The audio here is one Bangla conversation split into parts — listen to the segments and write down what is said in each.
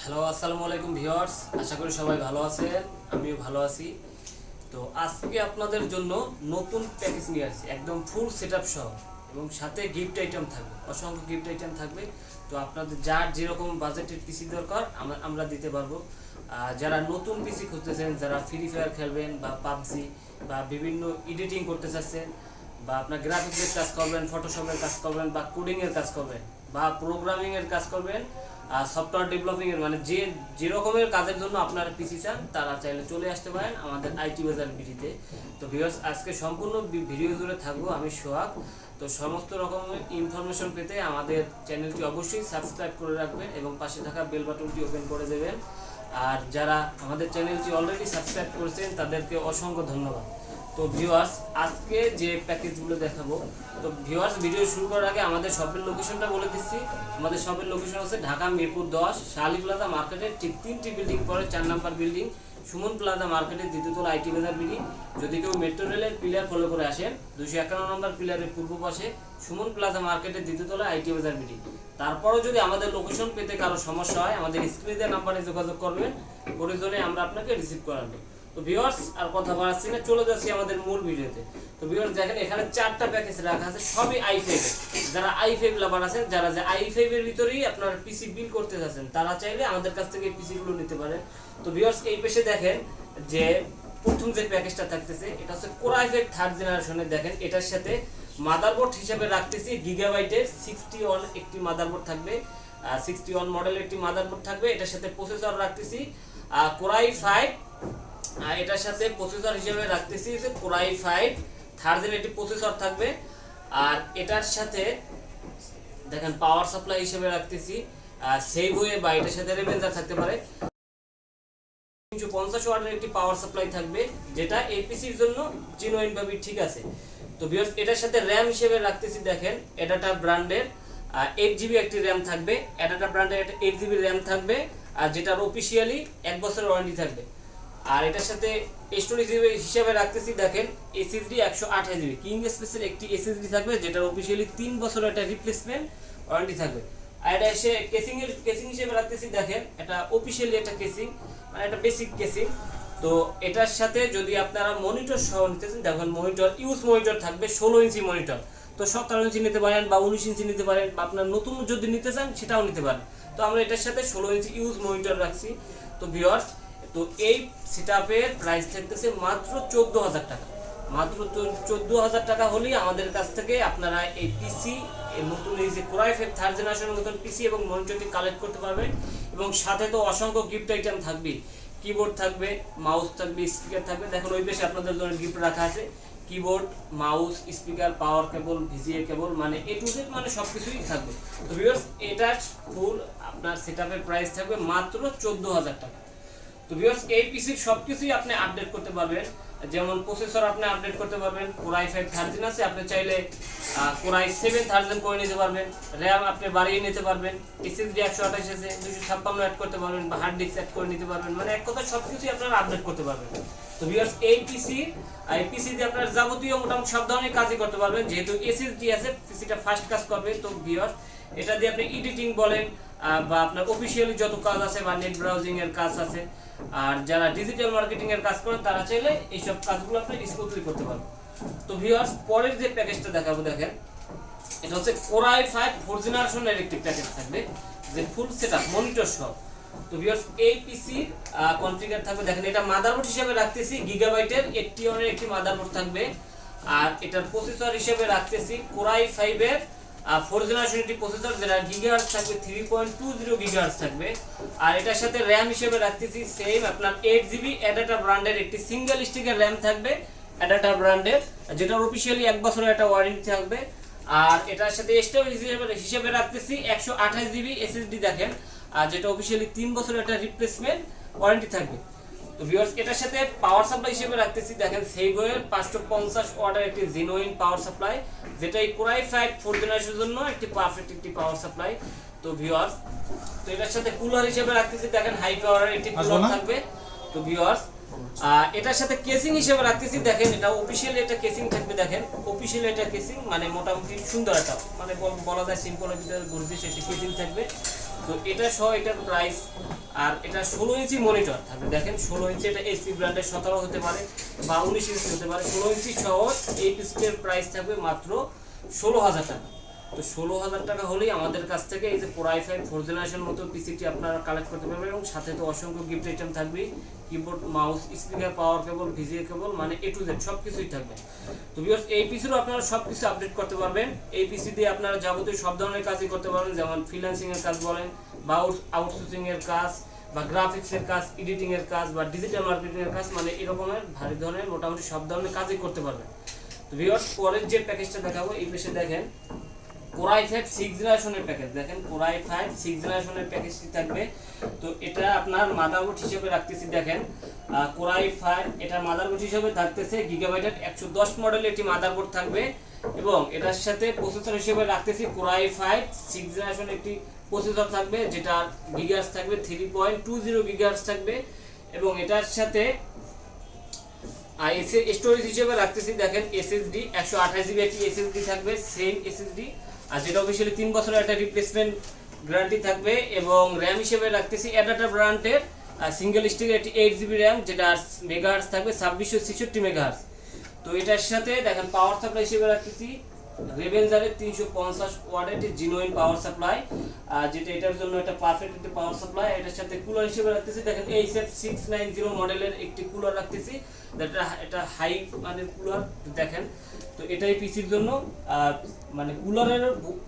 হ্যালো আসসালামু আলাইকুম ভিউয়ার্স, আশা করি সবাই ভালো আছেন। আমিও ভালো আছি। তো আজকে আপনাদের জন্য নতুন প্যাকেজ নিয়ে আসছি, একদম ফুল সেটআপ সহ, এবং সাথে গিফট আইটেম থাকবে, অসংখ্য গিফট আইটেম থাকবে। তো আপনাদের যার যেরকম বাজেটের পিসি দরকার আমরা দিতে পারবো। যারা নতুন পিসি খুঁজতেছেন, যারা ফ্রি ফায়ার খেলবেন বা পাবজি বা বিভিন্ন এডিটিং করতে চাচ্ছেন, বা আপনার গ্রাফিক্সের কাজ করবেন, ফটোশপের কাজ করবেন, বা কোডিংয়ের কাজ করবেন, বা প্রোগ্রামিংয়ের কাজ করবেন, সফটওয়্যার ডেভেলপিংয়ের, মানে যে রকমের কাজের জন্য আপনারা পিসি চান তারা চাইলে চলে আসতে পারেন আমাদের আইটি বাজার বিডিতে। তো ভিউয়ার্স, আজকে সম্পূর্ণ ভিডিও জুড়ে থাকবো আমি সোহাগ। তো সমস্ত রকমের ইনফরমেশন পেতে আমাদের চ্যানেলটি অবশ্যই সাবস্ক্রাইব করে রাখবেন এবং পাশে থাকা বেল বাটনটি ওপেন করে দেবেন। আর যারা আমাদের চ্যানেলটি অলরেডি সাবস্ক্রাইব করেছেন তাদেরকে অসংখ্য ধন্যবাদ। তো ভিউয়ার্স, আজকে যে প্যাকেজগুলো দেখাবো, তো ভিউয়ার্স ভিডিও শুরু করার আগে আমাদের শপের লোকেশনটা বলে দিচ্ছি। আমাদের শপের লোকেশন হচ্ছে ঢাকা মিরপুর 10 শালি প্লাজা মার্কেটের ঠিক 3টি বিল্ডিং পরে 4 নাম্বার বিল্ডিং, সুমন প্লাজা মার্কেটের দ্বিতীয়তলা আইটি বাজার বিডি। যদি কেউ মেট্রো রেলের পিলার ফলো করে আসেন, 251 নম্বর পিলারের পূর্ব পাশে সুমন প্লাজা মার্কেটের দ্বিতীয়তলা আইটি বাজার বিডি। তারপরও যদি আমাদের লোকেশন পেতে কারো সমস্যা হয়, আমাদের স্ক্রিনে দেওয়া নাম্বারে যোগাযোগ করবেন, প্রয়োজনে আমরা আপনাকে রিসিভ করাবো। তো ভিউয়ার্স, আর কথা বাড়াচ্ছি না, চলে যাচ্ছি আমাদের মূল ভিডিওতে। তো ভিউয়ার্স দেখেন, এখানে 4টা প্যাকেজ রাখা আছে, সবই i5 এর। যারা i5 লাভার আছেন, যারা যে i5 এর ভিতরেই আপনার পিসি বিল করতে যাচ্ছেন, তারা চাইলে আমাদের কাছ থেকে পিসি গুলো নিতে পারেন। তো ভিউয়ার্স, এই পেশে দেখেন যে প্রথম যে প্যাকেজটা থাকতেছে, এটা হচ্ছে কোর i5 থার্ড জেনারেশনের। দেখেন, এটার সাথে মাদারবোর্ড হিসেবে রাখতেছি গিগাবাইটের 61 একটি মাদারবোর্ড থাকবে, 61 মডেলের একটি মাদারবোর্ড থাকবে। এটার সাথে প্রসেসর রাখতেছি কোর i5, এটার সাথে প্রসেসর হিসেবে রাখতেছি যে কোর i5 থার্ড জেন একটি প্রসেসর থাকবে। আর এটার সাথে দেখেন পাওয়ার সাপ্লাই হিসেবে রাখতেছি সেইবয়ে, বা এটার সাথে রেভেঞ্জার থাকতে পারে 350 ওয়াটের একটি পাওয়ার সাপ্লাই থাকবে, যেটা এপিসির জন্য জেনুইন ভাবে ঠিক আছে। তো ভিউয়ার্স, এটার সাথে র‍্যাম হিসেবে রাখতেছি, দেখেন এডাটা ব্র্যান্ডের 8GB একটি র‍্যাম থাকবে, এডাটা ব্র্যান্ডের 8GB র‍্যাম থাকবে, আর যেটার অফিশিয়ালি 1 বছরের ওয়ারেন্টি থাকবে। আর এটার সাথে স্টোরেজ হিসেবে রাখতেছি, দেখেন এসএসডি 128GB কিং স্পেসের একটি এসএসডি থাকবে, যেটার অফিশিয়ালি 3 বছরের একটা রিপ্লেসমেন্ট ওয়ারেন্টি থাকবে। আর এটা এসে কেসিং হিসেবে রাখতেছি, দেখেন এটা অফিশিয়ালি একটা কেসিং, মানে একটা বেসিক কেসিং। তো এটার সাথে যদি আপনারা মনিটর সহ নিতে চান, দেখেন মনিটর ইউজ মনিটর থাকবে 16 ইঞ্চি মনিটর। তো 17 ইঞ্চি নিতে পারেন বা 19 ইঞ্চি নিতে পারেন, বা আপনার নতুন যদি নিতে চান সেটাও নিতে পারেন। তো আমরা এটার সাথে 16 ইঞ্চি ইউজ মনিটর রাখছি। তো ভিউয়ার্স, তো এই সেটআপের প্রাইস থাকতেছে মাত্র 14,000 টাকা। মাত্র 14,000 টাকা হলেই আমাদের কাছ থেকে আপনারা এই পিসি, নতুন এই যে কোর i5 থার্ড জেনারেশনের নতুন পিসি এবং মনিটরটি কালেক্ট করতে পারবেন। এবং সাথে তো অসংখ্য গিফট আইটেম থাকবে, কিবোর্ড থাকবে, মাউস থাকবে, স্পিকার থাকবে। দেখুন ওই পাশে আপনাদের জন্য গিফট রাখা আছে, কিবোর্ড, মাউস, স্পিকার, পাওয়ার কেবল, ভিজিএ কেবল, মানে এ টু জেড, মানে সবকিছুই থাকবে। তো ভিউয়ার্স, এটা ফুল আপনার সেটআপের প্রাইস থাকবে মাত্র 14,000 টাকা। তো ভিউয়ার্স, এই পিসির সবকিছুই আপনি আপডেট করতে পারবেন, যেমন প্রসেসর আপনি আপডেট করতে পারবেন, কোর i5 থার্ড জেন আছে, আপনি চাইলে কোর i7 থার্ড জেন করে নিতে পারবেন, র‍্যাম আপনি বাড়িয়ে নিতে পারবেন, এসএসডি 128 আছে 256 অ্যাড করতে পারবেন, বা হার্ড ডিস্ক অ্যাড করে নিতে পারবেন, মানে এক কথা সবকিছুই আপনারা আপডেট করতে পারবেন। তো ভিউয়ার্স, এই পিসি দিয়ে আপনারা যাবতীয় মোটামুটি সব ধরনের কাজই করতে পারবেন, যেহেতু এসএসডি আছে, পিসিটা ফাস্ট কাজ করবে। তো ভিউয়ার্স, এটা দিয়ে আপনি এডিটিং বলেন, বা আপনার অফিশিয়ালি যত কাজ আছে, বা নেট ব্রাউজিং এর কাজ আছে, আর যারা ডিজিটাল মার্কেটিং এর কাজ করেন তারা চাইলে এই সব কাজগুলো আপনি স্মুথলি করতে পারবেন। তো ভিউয়ার্স, পরের যে প্যাকেজটা দেখাবো, দেখেন এটা হচ্ছে কোর i5 4th জেনারেশনের একটি প্যাকেজ থাকবে, যে ফুল সেটআপ মনিটর সহ। তো ভিউয়ার্স, এই পিসি কনফিগার থাকবে, দেখেন এটা মাদারবোর্ড হিসেবে রাখতেছি গিগাবাইটের 81 এর একটি মাদারবোর্ড থাকবে। আর এটার প্রসেসর হিসেবে রাখতেছি কোর i5 এর 4th জেনারেশন একটি প্রসেসর, যেটা গিগাহার্টজ থাকবে 3.20 গিগাহার্টজ থাকবে। আর এটার সাথে র‍্যাম হিসেবে রাখতেছি সেম আপনার 8GB এডাটা ব্র্যান্ডের একটি সিঙ্গেল স্টিকের র‍্যাম থাকবে, এডাটা ব্র্যান্ডের, যেটার অফিশিয়ালি 1 বছরের একটা ওয়ারেন্টি থাকবে। আর এটার সাথে স্টোরেজ হিসেবে রাখতেছি 128GB এসএসডি, দেখেন, আর যেটা অফিশিয়ালি 3 বছরের একটা রিপ্লেসমেন্ট ওয়ারেন্টি থাকবে। তো ভিউয়ার্স, এটার সাথে পাওয়ার সাপ্লাই হিসেবে রাখতেছি, দেখেন সেইবয়ের 550 ওয়াটের একটি জেনুইন পাওয়ার সাপ্লাই, যেটা এই কোর i5 4th জেনারেশনের জন্য একটি পারফেক্ট একটি পাওয়ার সাপ্লাই। তো ভিউয়ার্স, তো এটার সাথে কুলার হিসেবে রাখতেছি, দেখেন হাই পাওয়ারের একটি কুলার থাকবে। তো ভিউয়ার্স, এটার সাথে কেসিং হিসেবে রাখতেছি, দেখেন এটা অফিশিয়ালি একটা কেসিং থাকবে, দেখেন অফিশিয়ালি একটা কেসিং, মানে মোটামুটি সুন্দর একটা, মানে বলা যায় সিম্পলের ভিতরে গর্জিয়াস একটি কেসিং থাকবে। তো এটা সহ এটার প্রাইস, আর এটা 16 ইঞ্চি মনিটর থাকবে। দেখেন 16 ইঞ্চি, এটা এইচপি ব্র্যান্ডের 17 হতে পারে বা 19 ইঞ্চি হতে পারে। 16 ইঞ্চি সহ এই পিসির প্রাইস থাকবে মাত্র 16,000 টাকা। তো 16,000 টাকা হলেই আমাদের কাছ থেকে এই যে Core i5 4th জেনারেশন মতো পিসিটি আপনারা কালেক্ট করতে পারবেন, এবং সাথে তো অসংখ্য গিফট আইটেম থাকবে, কিবোর্ড, মাউস, স্পিকার, পাওয়ার কেবল, ভিজিএ কেবল, মানে এ টু জেড সব কিছুই থাকবে। তো ভিউয়ার্স, এই পিসিরও আপনারা সব কিছু আপডেট করতে পারবেন। এই পিসি দিয়ে আপনারা যাবতীয় সব ধরনের কাজই করতে পারবেন, যেমন ফ্রিল্যান্সিং এর কাজ বলেন, বা আউটসোর্সিং এর কাজ, বা গ্রাফিক্স এর কাজ, এডিটিং এর কাজ, বা ডিজিটাল মার্কেটিং এর কাজ, মানে এরকমের ভারী ধরনের মোটামুটি সব ধরনের কাজই করতে পারবেন। তো ভিউয়ার্স, পরের যে প্যাকেজটা দেখাবো, এই পেশে দেখেন Core i5 6th জেনারেশনের প্যাকেজ। দেখেন Core i5 6th জেনারেশনের প্যাকেজটি থাকবে। তো এটা আপনার মাদারবোর্ড হিসেবে রাখতেছি। দেখেন Core i5 এটার মাদারবোর্ড হিসেবে থাকতেছে গিগাবাইটের 110 মডেলের একটি মাদারবোর্ড থাকবে, এবং এটার সাথে প্রসেসর হিসেবে রাখতেছি Core i5 6th জেনারেশনের একটি প্রসেসর থাকবে, যেটা গিগাহার্টজ থাকবে 3.20 গিগাহার্টজ থাকবে, এবং এটার সাথে স্টোরেজ হিসেবে রাখতেছি। দেখেন SSD 128 জিবি একটি SSD থাকবে, সেম SSD, আর যেটা অফিসিয়ালি 3 বছরের একটা রিপ্লেসমেন্ট গ্যারান্টি থাকবে। এবং র্যাম হিসেবে রাখতেছি অ্যাডাটা ব্র্যান্ডের সিঙ্গেল স্টিকের একটি 8 জিবি র্যাম, যেটা মেগাহার্টজ থাকবে 2666 মেগাহার্টজ। তো এটার সাথে দেখেন পাওয়ার সাপ্লাই হিসেবে রাখতেছি রেভেনজারের 350 ওয়াটের একটি জেনুইন পাওয়ার সাপ্লাই, যেটা এটার জন্য একটা পারফেক্ট একটি পাওয়ার সাপ্লাই। এটার সাথে কুলার হিসেবে রাখতেছি, দেখেন HF690 মডেলের একটি কুলার রাখতেছি, এটা হাই মানের কুলার। দেখেন, তো এটাই পিসির জন্য মানে কুলারের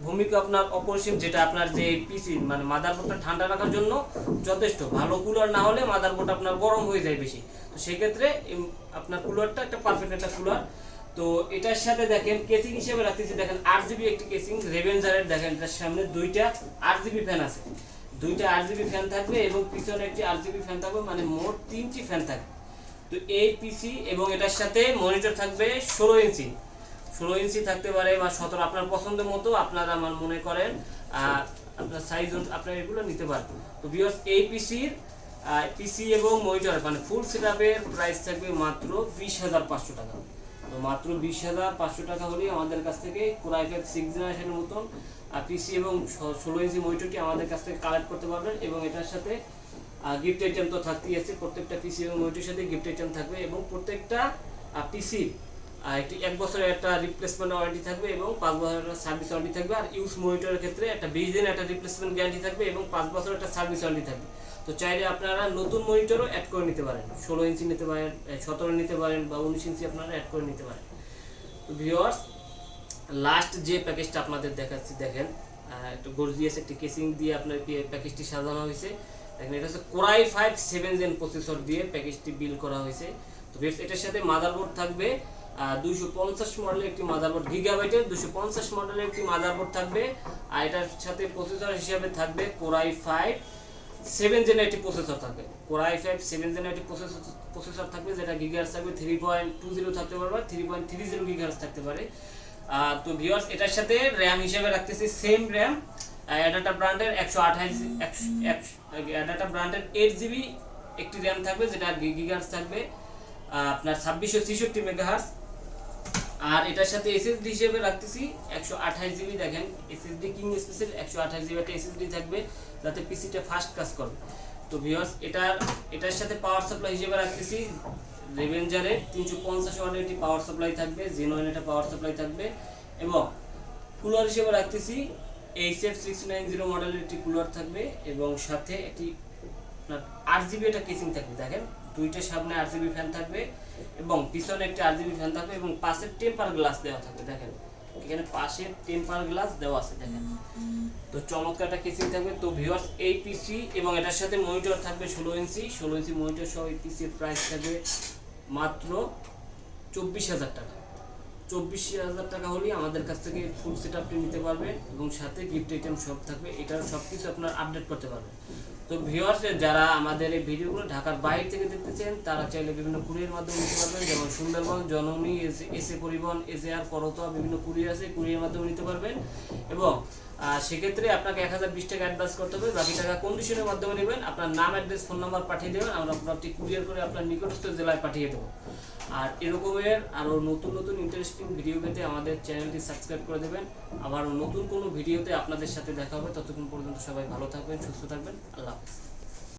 ভূমিকা আপনার অপরিসীম, যেটা আপনার যে পিসি মানে মাদারবোর্ডটা ঠান্ডা রাখার জন্য যথেষ্ট। ভালো কুলার না হলে মাদারবোর্ড আপনার গরম হয়ে যায় বেশি, তো সেই ক্ষেত্রে আপনার কুলারটা একটা পারফেক্ট একটা কুলার। তো এটার সাথে দেখেন কেসিং হিসেবে রাখতেছি, দেখেন 8GB একটি কেসিং রেভেনজারের। দেখেন এটার সামনে দুইটা 8GB ফ্যান আছে, দুইটা 8GB ফ্যান থাকবে, এবং পিছনে একটি 8GB ফ্যান থাকবে, মানে মোট 3টি ফ্যান থাকবে। তো এই পিসি এবং এটার সাথে মনিটর থাকবে 16 ইঞ্চি থাকতে পারে, বা 17, আপনার পছন্দ মতো আপনারা আমার মনে করেন আপনার সাইজ আপনার এগুলো নিতে পারেন। তো ভিউয়ার্স, এই পিসি এবং মনিটর মানে ফুল সেটআপের প্রাইস থাকবে মাত্র 20,500 টাকা। তো মাত্র 20,500 টাকা হলেই আমাদের কাছ থেকে Core i5 6th জেনারেশনের মতন পিসি এবং 16 ইঞ্চি মনিটরটি আমাদের কাছ থেকে কালেক্ট করতে পারবেন। এবং এটার সাথে গিফট আইটেম তো থাকতেই আছে, প্রত্যেকটা পিসি এবং মনিটরের সাথে গিফট আইটেম থাকবে, এবং প্রত্যেকটা পিসি একটি 1 বছরের একটা রিপ্লেসমেন্ট ওয়ারেন্টি থাকবে, এবং 5 বছরের একটা সার্ভিস ওয়ারেন্টি থাকবে। আর ইউজ মনিটরের ক্ষেত্রে একটা 20 দিনের একটা রিপ্লেসমেন্ট গ্যারান্টি থাকবে, এবং 5 বছরের একটা সার্ভিস ওয়ারেন্টি থাকবে। তো চাইলে আপনারা নতুন মনিটরও অ্যাড করে নিতে পারেন, 16 ইঞ্চি নিতে পারেন, 17 নিতে পারেন, বা 19 ইঞ্চি আপনারা অ্যাড করে নিতে পারেন। তো ভিউয়ার্স, লাস্ট যে প্যাকেজটা আপনাদের দেখাচ্ছি, দেখেন একটু গর্জিয়াস একটি কেসিং দিয়ে আপনার প্যাকেজটি সাজানো হয়েছে। দেখেন এটা হচ্ছে Core i5 7th gen processor দিয়ে প্যাকেজটি বিল্ড করা হয়েছে। তো ভিউয়ার্স, এটার সাথে মাদারবোর্ড থাকবে 250 মডেলের একটি মাদারবোর্ড, গিগাবাইটের 250 মডেলের একটি মাদারবোর্ড থাকবে। আর এটার সাথে প্রসেসর হিসেবে থাকবে Core i5 7th জেনের একটি প্রসেসর থাকবে। Core i5 7th জেনের একটি প্রসেসর থাকবে, যেটা গিগাহার্টজ থাকবে 3.20 থাকতে পারে, 3.30 গিগাহার্টজ থাকতে পারে। তো ভিউয়ার্স, এটার সাথে র্যাম হিসেবে রাখতেছি সেম র্যাম অ্যাডাটা ব্র্যান্ডের 8GB একটি র্যাম থাকবে, যেটা গিগাহার্টজ থাকবে আপনার 2666 মেগাহার্টজ। আর এটার সাথে SSD হিসেবে রাখতেছি 128GB। দেখেন SSD কিং স্পেশাল 128GB একটা SSD থাকবে, যাতে পিসিটা ফাস্ট কাজ করবে। তো ভিউয়ার্স, এটার সাথে পাওয়ার সাপ্লাই হিসেবে রাখতেছি রেভেনজারের 350 ওয়াটের একটি পাওয়ার সাপ্লাই থাকবে, জেনুইন একটা পাওয়ার সাপ্লাই থাকবে। এবং কুলার হিসেবে রাখতেছি HF690 মডেলের একটি কুলার থাকবে, এবং সাথে একটি 8GB একটা কেসিং থাকবে। দেখেন দুইটা সামনে 8GB ফ্যান থাকবে, এবং পিছনে একটি 8GB ফ্যান থাকবে, এবং পাশে টেম্পার গ্লাস দেওয়া থাকবে। দেখেন এখানে পাশে টেম্পার গ্লাস দেওয়া আছে, দেখেন তো চমৎকার একটা কেসিং থাকবে। তো ভিউয়ার্স, এই পিসি এবং এটার সাথে মনিটর থাকবে 16 ইঞ্চি মনিটর সহ এই পিসির প্রাইস থাকবে মাত্র 24,000 টাকা। 24,000 টাকা হলেই আমাদের কাছ থেকে ফুল সেটআপটি নিতে পারবেন, এবং সাথে গিফট আইটেম সব থাকবে। এটার সব কিছু আপনার আপডেট করতে পারবেন। তো ভিউয়ার্স, যারা আমাদের এই ভিডিওগুলো ঢাকার বাইরে থেকে দেখতেছেন তারা চাইলে বিভিন্ন কুরিয়ার মাধ্যমে নিতে পারবেন, যেমন সুন্দরবন, জননী, এসএ পরিবহন, এসএআর, করতোয়া, বিভিন্ন কুরিয়ার আছে, কুরিয়ার মাধ্যমে নিতে পারবেন। এবং সেক্ষেত্রে আপনাকে 1020 টাকা অ্যাডভান্স করতে হবে, বাকি টাকা কন্ডিশনের মাধ্যমে নেবেন। আপনার নাম, অ্যাড্রেস, ফোন নাম্বার পাঠিয়ে দেবেন, আমরা আপনারটি কুরিয়ার করে আপনার নিকটস্থ জেলায় পাঠিয়ে দেবো। আর এরকমের আরও নতুন নতুন ইন্টারেস্টিং ভিডিও পেতে আমাদের চ্যানেলটি সাবস্ক্রাইব করে দেবেন। আবার নতুন কোনো ভিডিওতে আপনাদের সাথে দেখা হবে। ততক্ষণ পর্যন্ত সবাই ভালো থাকবেন, সুস্থ থাকবেন। আল্লাহ হাফেজ।